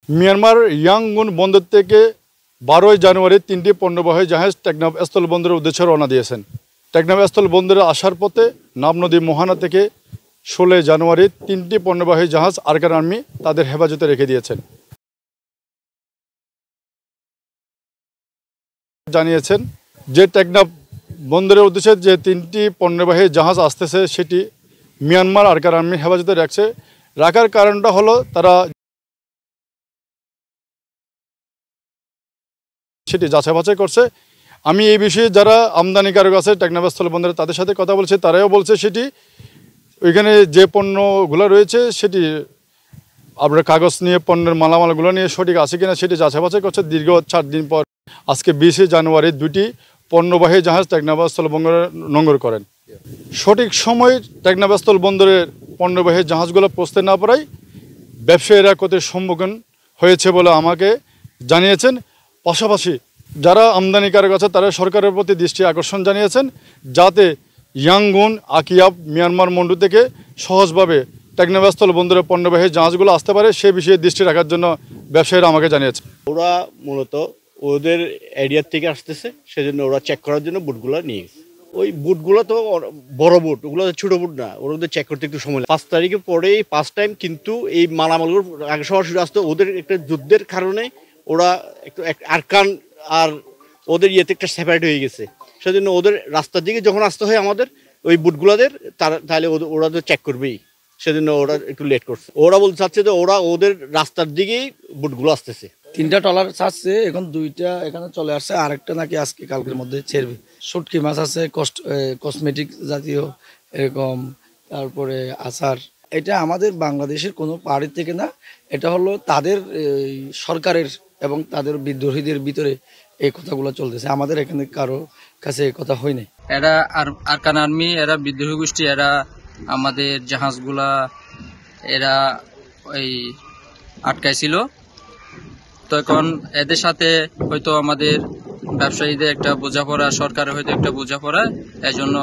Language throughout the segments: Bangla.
মিয়ানমার ইয়াঙ্গুন বন্দর থেকে 12 জানুয়ারি 3টি পণ্যবাহী জাহাজ টেকনাফ স্থল বন্দরের উদ্দেশ্যে রওনা দিয়েছেন। টেকনাফ স্থল বন্দরে আসার পথে নাম নদী মোহানা থেকে 16 জানুয়ারি 3টি পণ্যবাহী জাহাজ আরকান আর্মি তাদের হেফাজতে রেখে দিয়েছেন। জানিয়েছেন যে টেকনাফ বন্দরের উদ্দেশ্যে যে 3টি পণ্যবাহী জাহাজ আসতেছে সেটি মিয়ানমার আরকান আর্মি হেফাজতে রাখার কারণটা হলো তারা সেটি যাচাই বাছাই করছে। আমি এই বিষয়ে যারা আমদানিকারক আছে টেকনাফ স্থল বন্দরে তাদের সাথে কথা বলছি, তারাও বলছে সেটি ওইখানে যে পণ্যগুলো রয়েছে সেটি আপনার কাগজ নিয়ে পণ্যের মালামালগুলো নিয়ে সঠিক আছে কিনা সেটি যাচাই বাছাই করছে। দীর্ঘ 4 দিন পর আজকে 20 জানুয়ারি 2টি পণ্যবাহী জাহাজ টেকনাফ স্থল বন্দরে নোঙর করেন। সঠিক সময় টেকনাফ স্থল বন্দরের পণ্যবাহী জাহাজগুলো পৌঁছতে না পারায় ব্যবসায়ীরা ক্ষতির সম্মুখীন হয়েছে বলে আমাকে জানিয়েছেন। পাশাপাশি যারা আমদানিকারক আছে তারা সরকারের প্রতি দৃষ্টি আকর্ষণ জানিয়েছেন যাতে ইয়াঙ্গুন আকিয়াব মিয়ানমার মন্ডু থেকে সহজভাবে টেকনাফ স্থল বন্দরের পণ্যবাহী জাহাজগুলো আসতে পারে সে বিষয়ে দৃষ্টি রাখার জন্য ব্যবসায়ীরা আমাকে জানিয়েছে। ওরা মূলত ওদের এরিয়ার থেকে আসতেছে, সেজন্য ওরা চেক করার জন্য বুটগুলো নিয়ে গেছে। ওই বুটগুলো তো বড় বুট, ওগুলো ছোট বুট না, ওদের চেক করতে একটু সময় লাগে। 5 তারিখে পরে 5 টাইম কিন্তু এই মালামালগুলো আগে সরাসরি আসতো। ওদের একটা যুদ্ধের কারণে ওরা একটু আরকান আর ওদের ইয়েতে একটা সেপারেট হয়ে গেছে, সেজন্য ওদের রাস্তার দিকে যখন আসতে হয় আমাদের ওই বুটগুলোদের তাহলে ওরা তো চেক করবেই, সেজন্য ওরা একটু লেট করছে। ওরা বলতে চাচ্ছে যে ওরা ওদের রাস্তার দিকেই বুটগুলো আসতেছে। 3টা ট্রলার ছাড়ছে, এখন 2টা এখানে চলে আসছে, আরেকটা নাকি আজকে কালকের মধ্যে ছেড়বে। শুটকি মাছ আছে, কসমেটিক জাতীয় এরকম, তারপরে আচার। এটা আমাদের বাংলাদেশের কোনো পাহাড়ি থেকে না, এটা হলো তাদের সরকারের এবং তাদের বিদ্রোহীদের ভিতরে এই কথাগুলো চলতেছে। আমাদের এখানে কারো কাছে এই কথা হয় নাই। এরা আরকান আর্মি, এরা বিদ্রোহী গোষ্ঠী, এরা আমাদের জাহাজগুলা এরা ওই আটকাইছিল। তো এখন এদের সাথে হয়তো আমাদের ব্যবসায়ীদের একটা বোঝাপড়া, সরকারের হয়তো একটা বোঝাপড়া, এজন্য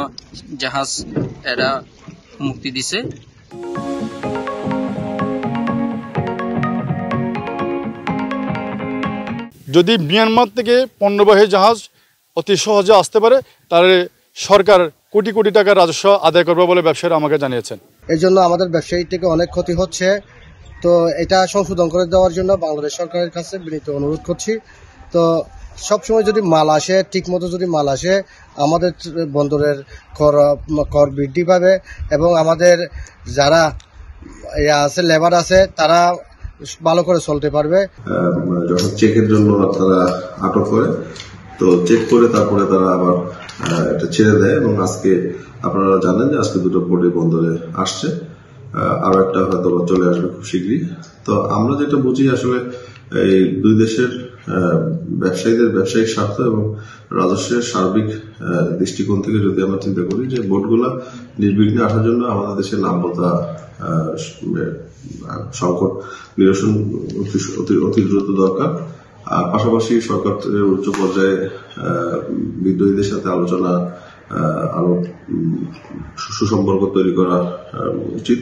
জাহাজ এরা মুক্তি দিছে। যদি মিয়ানমার থেকে পণ্যবাহী জাহাজ অতি সহজে আসতে পারে তাহলে সরকার কোটি কোটি টাকার রাজস্ব আদায় করবে বলে ব্যবসায়ীরা আমাকে জানিয়েছেন। এই জন্য আমাদের ব্যবসায়ী থেকে অনেক ক্ষতি হচ্ছে। তো এটা সংশোধন করে দেওয়ার জন্য বাংলাদেশ সরকারের কাছে বিনীত অনুরোধ করছি। তো সবসময় যদি মাল আসে, ঠিক মতো যদি মাল আসে, আমাদের বন্দরের কর বৃদ্ধি পাবে এবং আমাদের যারা আছে লেবার আছে তারা ভালো করে চলতে পারবে। যখন চেকের জন্য তারা আটক করে, তো চেক করে তারপরে তারা আবার এটা ছেড়ে দেয় এবং আজকে আপনারা জানেন যে আজকে 2টো বোটে বন্দরে আসছে, আরো একটা হয়তো চলে আসবে খুব শীঘ্রই। তো আমরা যেটা বুঝি আসলে এই দুই দেশের ব্যবসায়ীদের ব্যবসায়িক স্বার্থ এবং রাজস্বের সার্বিক দৃষ্টিকোণ থেকে যদি আমরা চিন্তা করি যে বোটগুলা নির্বিঘ্নে আসার জন্য আমাদের দেশের নাব্যতা সংকট নিরসন অতি দ্রুত দরকার। পাশাপাশি সরকারের উচ্চ পর্যায়ে বিদ্রোহীদের সাথে আলোচনা, আরো সুসম্পর্ক তৈরি করা উচিত।